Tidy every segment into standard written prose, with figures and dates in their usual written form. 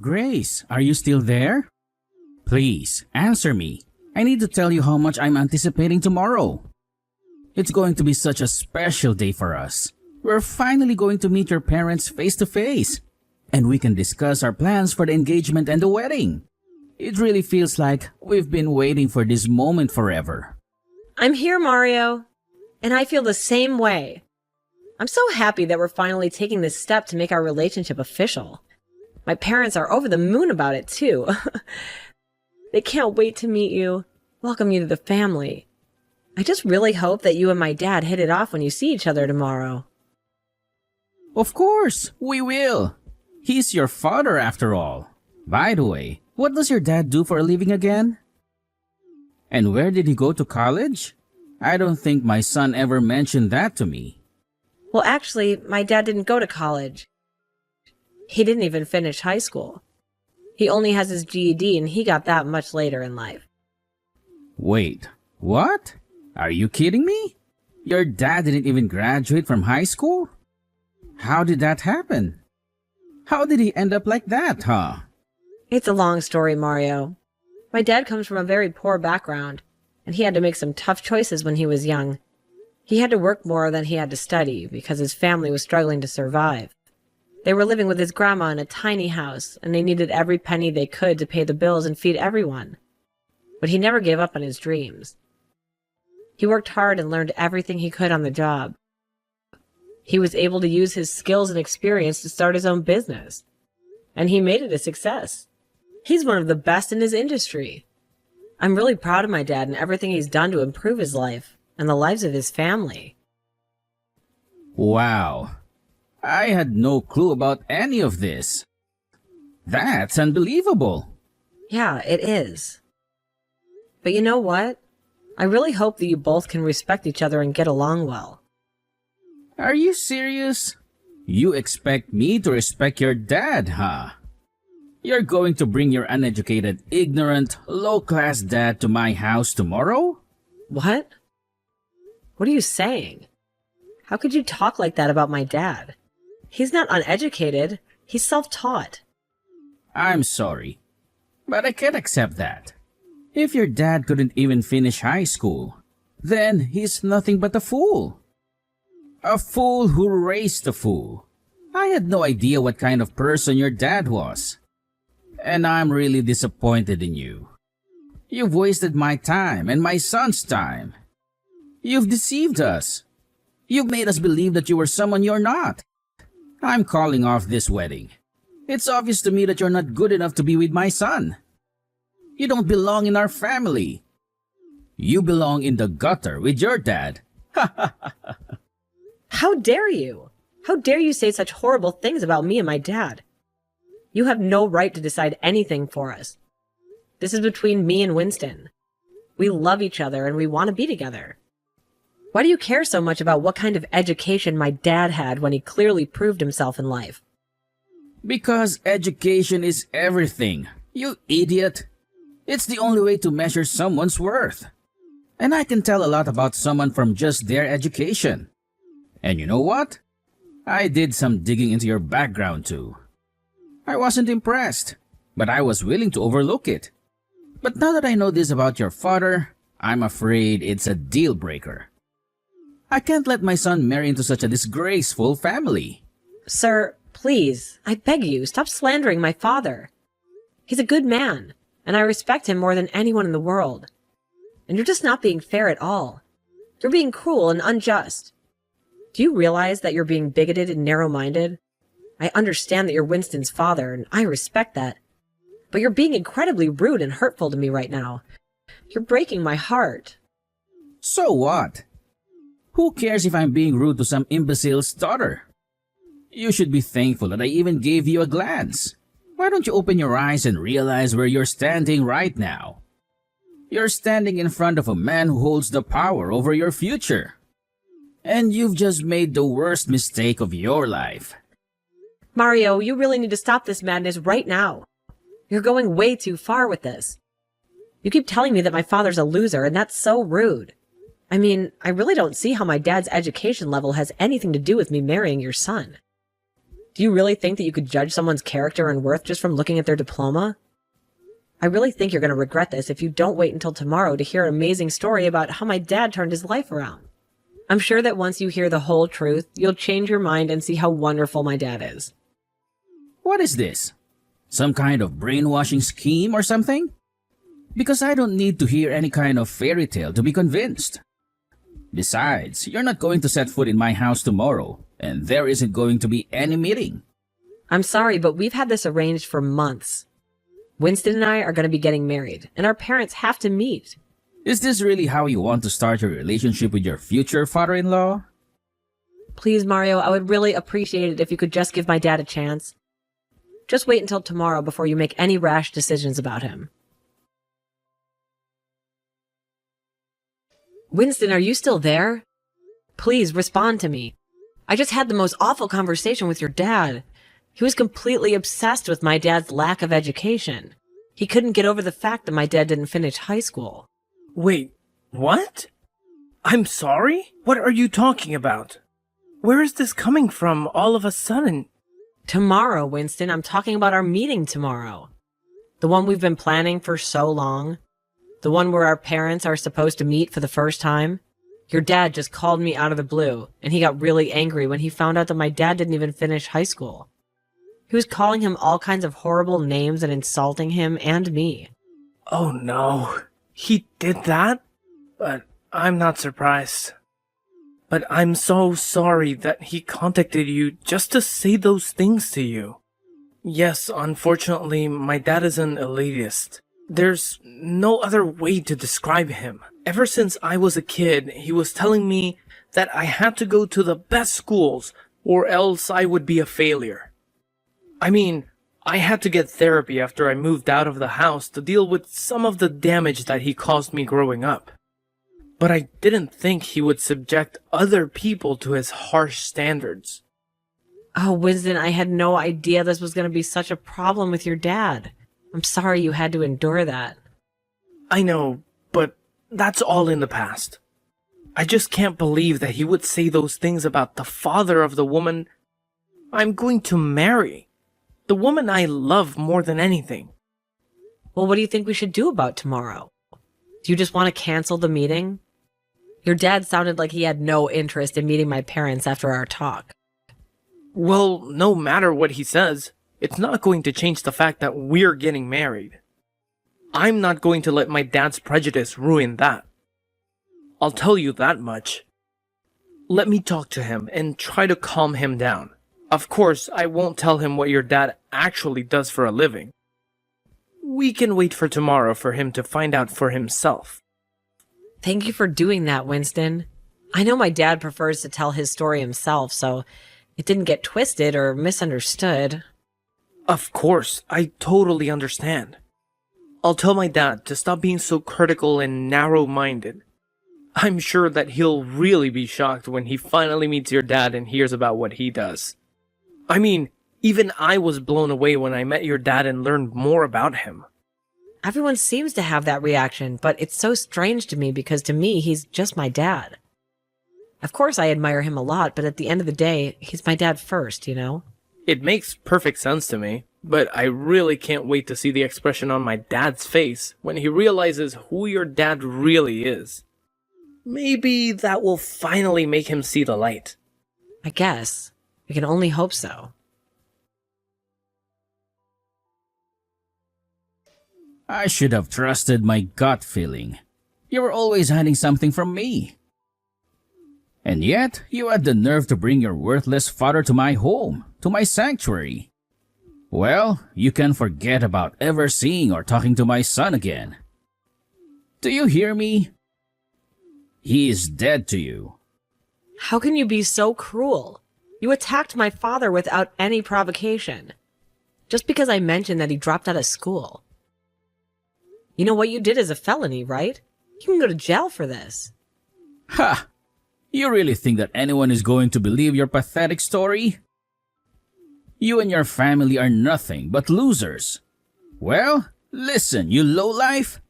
Grace, are you still there? Please, answer me. I need to tell you how much I'm anticipating tomorrow. It's going to be such a special day for us. We're finally going to meet your parents face to face. And we can discuss our plans for the engagement and the wedding. It really feels like we've been waiting for this moment forever. I'm here, Mario. And I feel the same way. I'm so happy that we're finally taking this step to make our relationship official. My parents are over the moon about it, too. They can't wait to meet you, welcome you to the family. I just really hope that you and my dad hit it off when you see each other tomorrow. Of course, we will. He's your father after all. By the way, what does your dad do for a living again? And where did he go to college? I don't think my son ever mentioned that to me. Well, actually, my dad didn't go to college. He didn't even finish high school. He only has his GED and he got that much later in life. Wait, what? Are you kidding me? Your dad didn't even graduate from high school? How did that happen? How did he end up like that, huh? It's a long story, Mario. My dad comes from a very poor background, and he had to make some tough choices when he was young. He had to work more than he had to study because his family was struggling to survive. They were living with his grandma in a tiny house, and they needed every penny they could to pay the bills and feed everyone. But he never gave up on his dreams. He worked hard and learned everything he could on the job. He was able to use his skills and experience to start his own business. And he made it a success. He's one of the best in his industry. I'm really proud of my dad and everything he's done to improve his life and the lives of his family. Wow. I had no clue about any of this. That's unbelievable. Yeah, it is. But you know what? I really hope that you both can respect each other and get along well. Are you serious? You expect me to respect your dad, huh? You're going to bring your uneducated, ignorant, low-class dad to my house tomorrow? What? What are you saying? How could you talk like that about my dad? He's not uneducated. He's self-taught. I'm sorry, but I can't accept that. If your dad couldn't even finish high school, then he's nothing but a fool. A fool who raised a fool. I had no idea what kind of person your dad was. And I'm really disappointed in you. You've wasted my time and my son's time. You've deceived us. You've made us believe that you were someone you're not. I'm calling off this wedding. It's obvious to me that you're not good enough to be with my son. You don't belong in our family. You belong in the gutter with your dad. How dare you? How dare you say such horrible things about me and my dad? You have no right to decide anything for us. This is between me and Winston. We love each other and we want to be together. Why do you care so much about what kind of education my dad had when he clearly proved himself in life? Because education is everything, you idiot. It's the only way to measure someone's worth. And I can tell a lot about someone from just their education. And you know what? I did some digging into your background too. I wasn't impressed, but I was willing to overlook it. But now that I know this about your father, I'm afraid it's a deal breaker. I can't let my son marry into such a disgraceful family. Sir, please, I beg you, stop slandering my father. He's a good man, and I respect him more than anyone in the world. And you're just not being fair at all. You're being cruel and unjust. Do you realize that you're being bigoted and narrow-minded? I understand that you're Winston's father, and I respect that. But you're being incredibly rude and hurtful to me right now. You're breaking my heart. So what? Who cares if I'm being rude to some imbecile's daughter? You should be thankful that I even gave you a glance. Why don't you open your eyes and realize where you're standing right now? You're standing in front of a man who holds the power over your future. And you've just made the worst mistake of your life. Mario, you really need to stop this madness right now. You're going way too far with this. You keep telling me that my father's a loser, and that's so rude. I mean, I really don't see how my dad's education level has anything to do with me marrying your son. Do you really think that you could judge someone's character and worth just from looking at their diploma? I really think you're going to regret this if you don't wait until tomorrow to hear an amazing story about how my dad turned his life around. I'm sure that once you hear the whole truth, you'll change your mind and see how wonderful my dad is. What is this? Some kind of brainwashing scheme or something? Because I don't need to hear any kind of fairy tale to be convinced. Besides, you're not going to set foot in my house tomorrow, and there isn't going to be any meeting. I'm sorry, but we've had this arranged for months. Winston and I are going to be getting married, and our parents have to meet. Is this really how you want to start your relationship with your future father-in-law? Please, Mario, I would really appreciate it if you could just give my dad a chance. Just wait until tomorrow before you make any rash decisions about him. Winston, are you still there? Please respond to me. I just had the most awful conversation with your dad. He was completely obsessed with my dad's lack of education. He couldn't get over the fact that my dad didn't finish high school. Wait, what? I'm sorry? What are you talking about? Where is this coming from all of a sudden? Tomorrow, Winston, I'm talking about our meeting tomorrow. The one we've been planning for so long. The one where our parents are supposed to meet for the first time. Your dad just called me out of the blue, and he got really angry when he found out that my dad didn't even finish high school. He was calling him all kinds of horrible names and insulting him and me. Oh no, he did that? But I'm not surprised. But I'm so sorry that he contacted you just to say those things to you. Yes, unfortunately, my dad is an elitist. There's no other way to describe him. Ever since I was a kid, he was telling me that I had to go to the best schools or else I would be a failure. I mean, I had to get therapy after I moved out of the house to deal with some of the damage that he caused me growing up. But I didn't think he would subject other people to his harsh standards. Oh, Winston, I had no idea this was going to be such a problem with your dad. I'm sorry you had to endure that. I know, but that's all in the past. I just can't believe that he would say those things about the father of the woman I'm going to marry. The woman I love more than anything. Well, what do you think we should do about tomorrow? Do you just want to cancel the meeting? Your dad sounded like he had no interest in meeting my parents after our talk. Well, no matter what he says, it's not going to change the fact that we're getting married. I'm not going to let my dad's prejudice ruin that. I'll tell you that much. Let me talk to him and try to calm him down. Of course, I won't tell him what your dad actually does for a living. We can wait for tomorrow for him to find out for himself. Thank you for doing that, Winston. I know my dad prefers to tell his story himself, so it didn't get twisted or misunderstood. Of course, I totally understand. I'll tell my dad to stop being so critical and narrow-minded. I'm sure that he'll really be shocked when he finally meets your dad and hears about what he does. I mean, even I was blown away when I met your dad and learned more about him. Everyone seems to have that reaction, but it's so strange to me because to me, he's just my dad. Of course, I admire him a lot, but at the end of the day, he's my dad first, you know? It makes perfect sense to me, but I really can't wait to see the expression on my dad's face when he realizes who your dad really is. Maybe that will finally make him see the light. I guess. I can only hope so. I should have trusted my gut feeling. You were always hiding something from me. And yet, you had the nerve to bring your worthless father to my home, to my sanctuary. Well, you can forget about ever seeing or talking to my son again. Do you hear me? He is dead to you. How can you be so cruel? You attacked my father without any provocation. Just because I mentioned that he dropped out of school. You know what you did is a felony, right? You can go to jail for this. Ha! You really think that anyone is going to believe your pathetic story? You and your family are nothing but losers. Well, listen, you lowlife.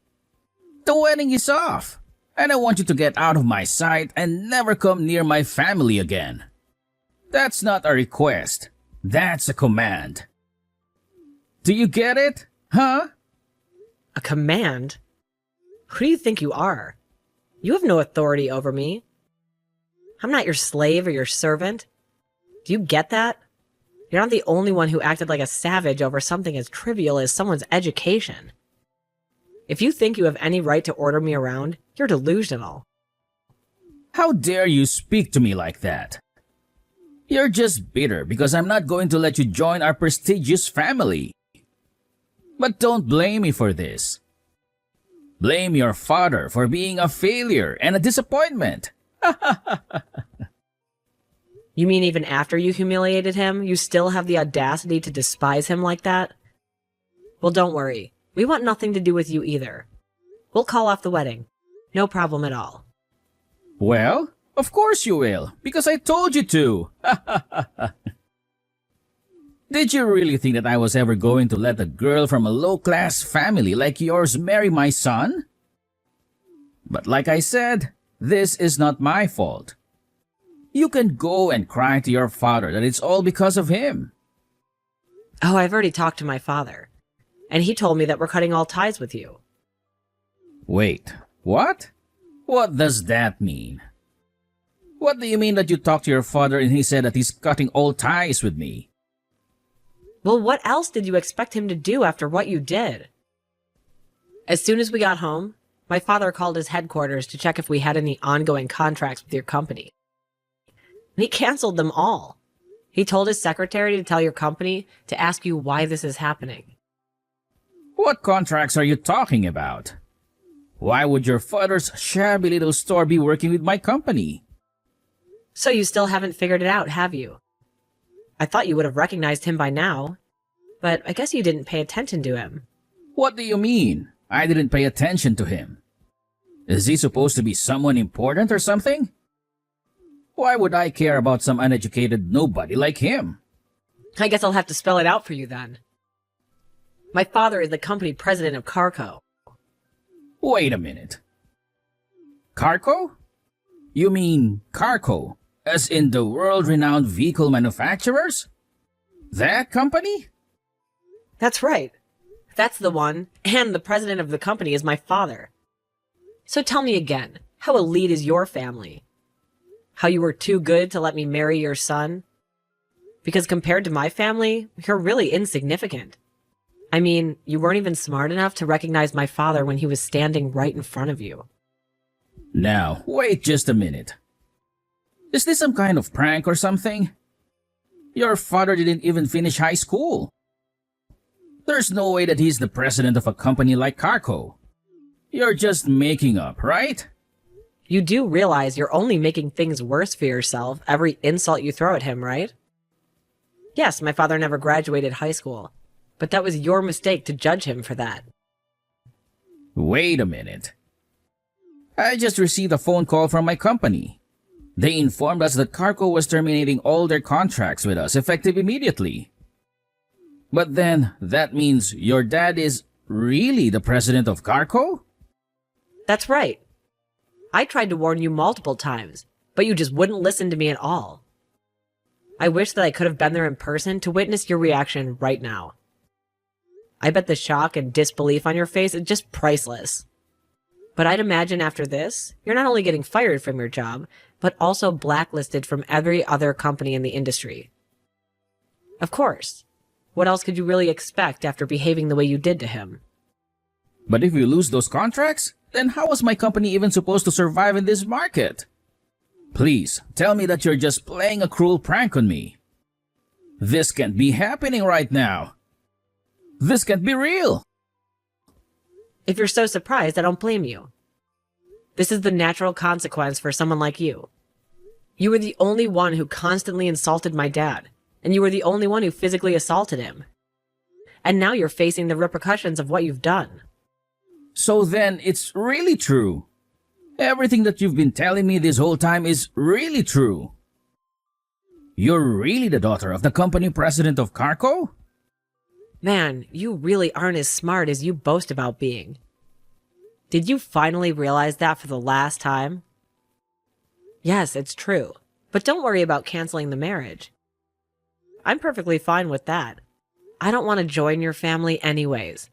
The wedding is off, and I want you to get out of my sight and never come near my family again. That's not a request. That's a command. Do you get it? Huh? A command? Who do you think you are? You have no authority over me. I'm not your slave or your servant. Do you get that? You're not the only one who acted like a savage over something as trivial as someone's education. If you think you have any right to order me around, you're delusional. How dare you speak to me like that? You're just bitter because I'm not going to let you join our prestigious family. But don't blame me for this. Blame your father for being a failure and a disappointment. You mean even after you humiliated him, you still have the audacity to despise him like that? Well, don't worry. We want nothing to do with you either. We'll call off the wedding. No problem at all. Well, of course you will, because I told you to. Did you really think that I was ever going to let a girl from a low-class family like yours marry my son? But like I said, this is not my fault. You can go and cry to your father that it's all because of him. Oh, I've already talked to my father, and he told me that we're cutting all ties with you. Wait, what? What does that mean? What do you mean that you talked to your father and he said that he's cutting all ties with me? Well, what else did you expect him to do after what you did? As soon as we got home, my father called his headquarters to check if we had any ongoing contracts with your company. And he canceled them all. He told his secretary to tell your company to ask you why this is happening. What contracts are you talking about? Why would your father's shabby little store be working with my company? So you still haven't figured it out, have you? I thought you would have recognized him by now, but I guess you didn't pay attention to him. What do you mean? I didn't pay attention to him. Is he supposed to be someone important or something? Why would I care about some uneducated nobody like him? I guess I'll have to spell it out for you then. My father is the company president of Carco. Wait a minute. Carco? You mean Carco, as in the world-renowned vehicle manufacturers? That company? That's right. That's the one, and the president of the company is my father. So tell me again, how elite is your family? How you were too good to let me marry your son? Because compared to my family, you're really insignificant. I mean, you weren't even smart enough to recognize my father when he was standing right in front of you. Now, wait just a minute. Is this some kind of prank or something? Your father didn't even finish high school. There's no way that he's the president of a company like Carco. You're just making up, right? You do realize you're only making things worse for yourself every insult you throw at him, right? Yes, my father never graduated high school, but that was your mistake to judge him for that. Wait a minute. I just received a phone call from my company. They informed us that Carco was terminating all their contracts with us effective immediately. But then, that means your dad is really the president of Carco? That's right. I tried to warn you multiple times, but you just wouldn't listen to me at all. I wish that I could have been there in person to witness your reaction right now. I bet the shock and disbelief on your face is just priceless. But I'd imagine after this, you're not only getting fired from your job, but also blacklisted from every other company in the industry. Of course. What else could you really expect after behaving the way you did to him? But if we lose those contracts, then how was my company even supposed to survive in this market? Please, tell me that you're just playing a cruel prank on me. This can't be happening right now. This can't be real. If you're so surprised, I don't blame you. This is the natural consequence for someone like you. You were the only one who constantly insulted my dad, and you were the only one who physically assaulted him. And now you're facing the repercussions of what you've done. So then, it's really true. Everything that you've been telling me this whole time is really true. You're really the daughter of the company president of Carco? Man, you really aren't as smart as you boast about being. Did you finally realize that for the last time? Yes, it's true. But don't worry about canceling the marriage. I'm perfectly fine with that. I don't want to join your family anyways.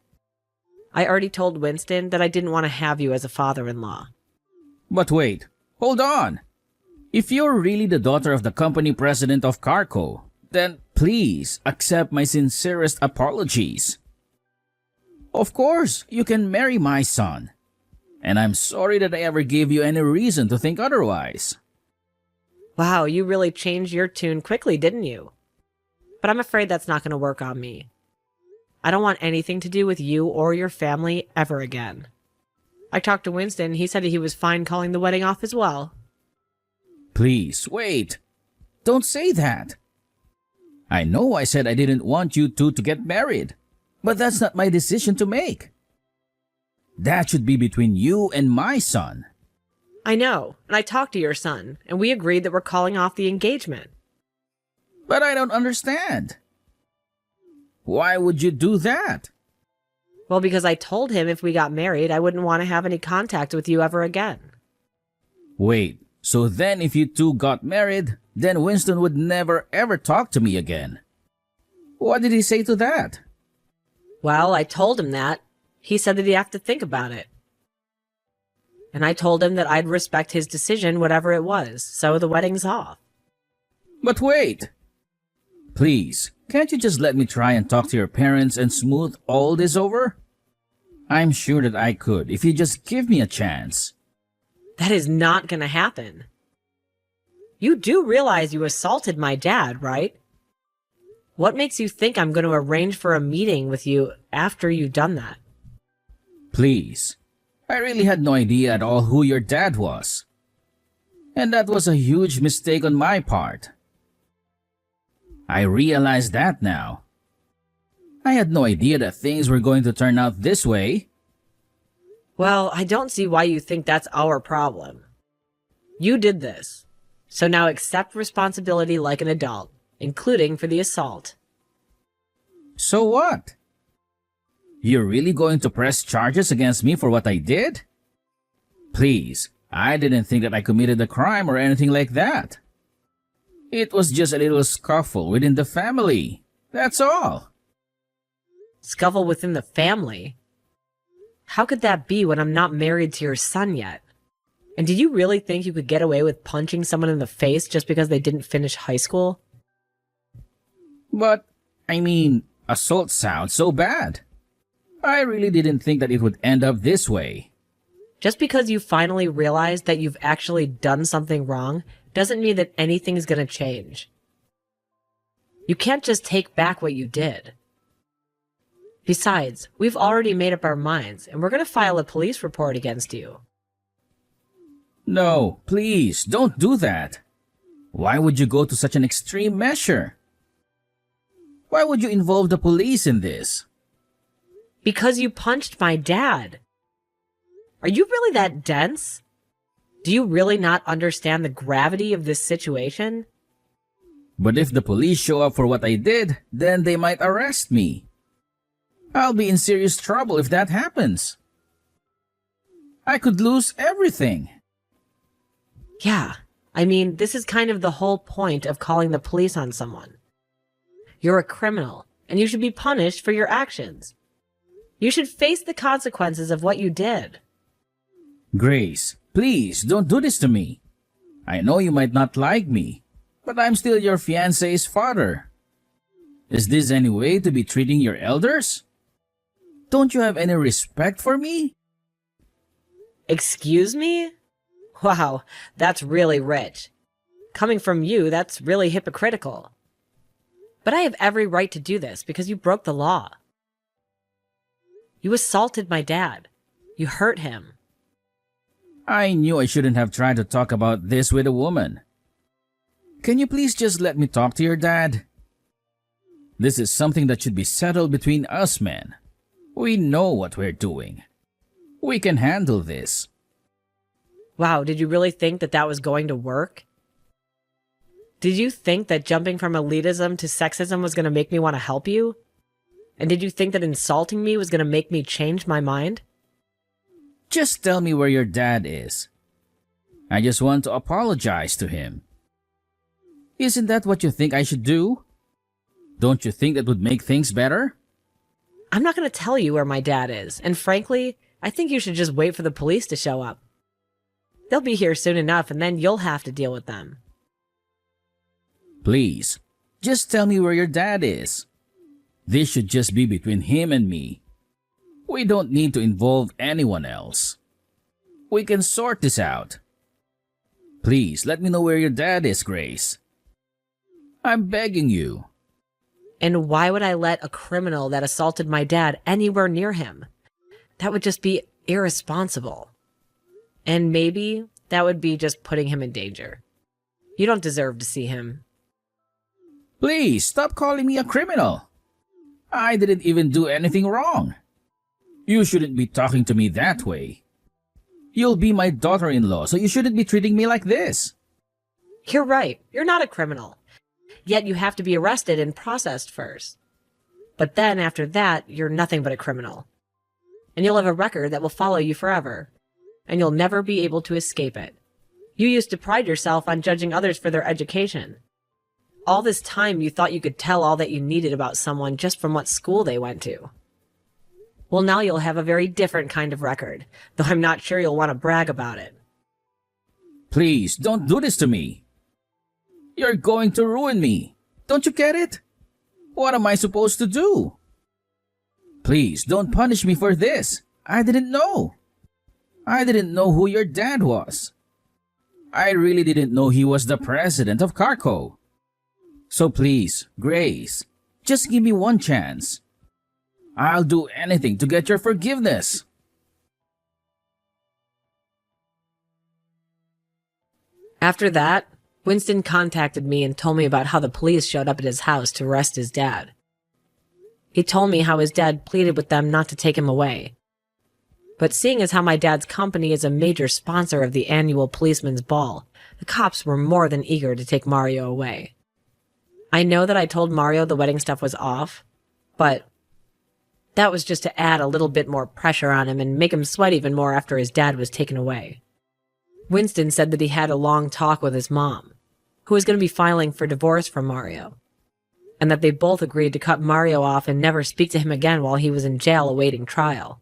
I already told Winston that I didn't want to have you as a father-in-law. But wait, hold on. If you're really the daughter of the company president of Carco, then please accept my sincerest apologies. Of course, you can marry my son. And I'm sorry that I ever gave you any reason to think otherwise. Wow, you really changed your tune quickly, didn't you? But I'm afraid that's not going to work on me. I don't want anything to do with you or your family ever again. I talked to Winston. He said he was fine calling the wedding off as well. Please, wait. Don't say that. I know I said I didn't want you two to get married, but that's not my decision to make. That should be between you and my son. I know, and I talked to your son, and we agreed that we're calling off the engagement. But I don't understand. Why would you do that? Well, because I told him if we got married, I wouldn't want to have any contact with you ever again. Wait, so then if you two got married, then Winston would never ever talk to me again. What did he say to that? Well, I told him that. He said that he'd have to think about it. And I told him that I'd respect his decision, whatever it was, so the wedding's off. But wait. Please, can't you just let me try and talk to your parents and smooth all this over? I'm sure that I could if you just give me a chance. That is not going to happen. You do realize you assaulted my dad, right? What makes you think I'm going to arrange for a meeting with you after you've done that? Please. I really had no idea at all who your dad was. And that was a huge mistake on my part. I realize that now. I had no idea that things were going to turn out this way. Well, I don't see why you think that's our problem. You did this. So now accept responsibility like an adult, including for the assault. So what? You're really going to press charges against me for what I did? Please, I didn't think that I committed a crime or anything like that. It was just a little scuffle within the family. That's all. Scuffle within the family? How could that be when I'm not married to your son yet? And did you really think you could get away with punching someone in the face just because they didn't finish high school? But, assault sounds so bad. I really didn't think that it would end up this way. Just because you finally realized that you've actually done something wrong doesn't mean that anything's gonna change. You can't just take back what you did. Besides, we've already made up our minds, and we're gonna file a police report against you. No, please, don't do that. Why would you go to such an extreme measure? Why would you involve the police in this? Because you punched my dad. Are you really that dense? Do you really not understand the gravity of this situation? But if the police show up for what I did, then they might arrest me. I'll be in serious trouble if that happens. I could lose everything. Yeah, this is kind of the whole point of calling the police on someone. You're a criminal, and you should be punished for your actions. You should face the consequences of what you did. Grace, please don't do this to me. I know you might not like me, but I'm still your fiancé's father. Is this any way to be treating your elders? Don't you have any respect for me? Excuse me? Wow, that's really rich. Coming from you, that's really hypocritical. But I have every right to do this because you broke the law. You assaulted my dad. You hurt him. I knew I shouldn't have tried to talk about this with a woman. Can you please just let me talk to your dad? This is something that should be settled between us men. We know what we're doing. We can handle this. Wow, did you really think that that was going to work? Did you think that jumping from elitism to sexism was going to make me want to help you? And did you think that insulting me was going to make me change my mind? Just tell me where your dad is. I just want to apologize to him. Isn't that what you think I should do? Don't you think that would make things better? I'm not going to tell you where my dad is, and frankly, I think you should just wait for the police to show up. They'll be here soon enough, and then you'll have to deal with them. Please, just tell me where your dad is. This should just be between him and me. We don't need to involve anyone else. We can sort this out. Please, let me know where your dad is, Grace. I'm begging you. And why would I let a criminal that assaulted my dad anywhere near him? That would just be irresponsible. And maybe that would be just putting him in danger. You don't deserve to see him. Please, stop calling me a criminal. I didn't even do anything wrong. You shouldn't be talking to me that way. You'll be my daughter-in-law, so you shouldn't be treating me like this. You're right. You're not a criminal. Yet you have to be arrested and processed first. But then after that, you're nothing but a criminal. And you'll have a record that will follow you forever. And you'll never be able to escape it. You used to pride yourself on judging others for their education. All this time you thought you could tell all that you needed about someone just from what school they went to. Well, now you'll have a very different kind of record, though I'm not sure you'll want to brag about it. Please, don't do this to me. You're going to ruin me. Don't you get it? What am I supposed to do? Please, don't punish me for this. I didn't know. I didn't know who your dad was. I really didn't know he was the president of Carco. So please, Grace, just give me one chance. I'll do anything to get your forgiveness. After that, Winston contacted me and told me about how the police showed up at his house to arrest his dad. He told me how his dad pleaded with them not to take him away. But seeing as how my dad's company is a major sponsor of the annual policeman's ball, the cops were more than eager to take Mario away. I know that I told Mario the wedding stuff was off, but that was just to add a little bit more pressure on him and make him sweat even more after his dad was taken away. Winston said that he had a long talk with his mom, who was going to be filing for divorce from Mario, and that they both agreed to cut Mario off and never speak to him again while he was in jail awaiting trial.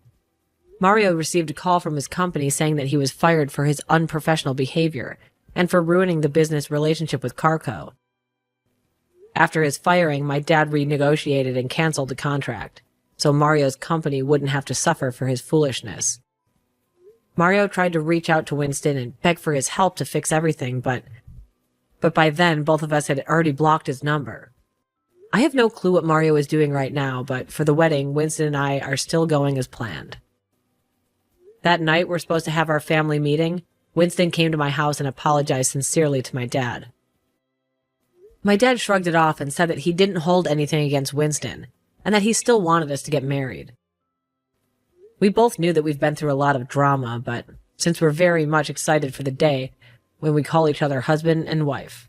Mario received a call from his company saying that he was fired for his unprofessional behavior and for ruining the business relationship with Carco. After his firing, my dad renegotiated and canceled the contract, so Mario's company wouldn't have to suffer for his foolishness. Mario tried to reach out to Winston and beg for his help to fix everything, but by then both of us had already blocked his number. I have no clue what Mario is doing right now, but for the wedding, Winston and I are still going as planned. That night we're supposed to have our family meeting. Winston came to my house and apologized sincerely to my dad. My dad shrugged it off and said that he didn't hold anything against Winston, and that he still wanted us to get married. We both knew that we've been through a lot of drama, but since we're very much excited for the day when we call each other husband and wife.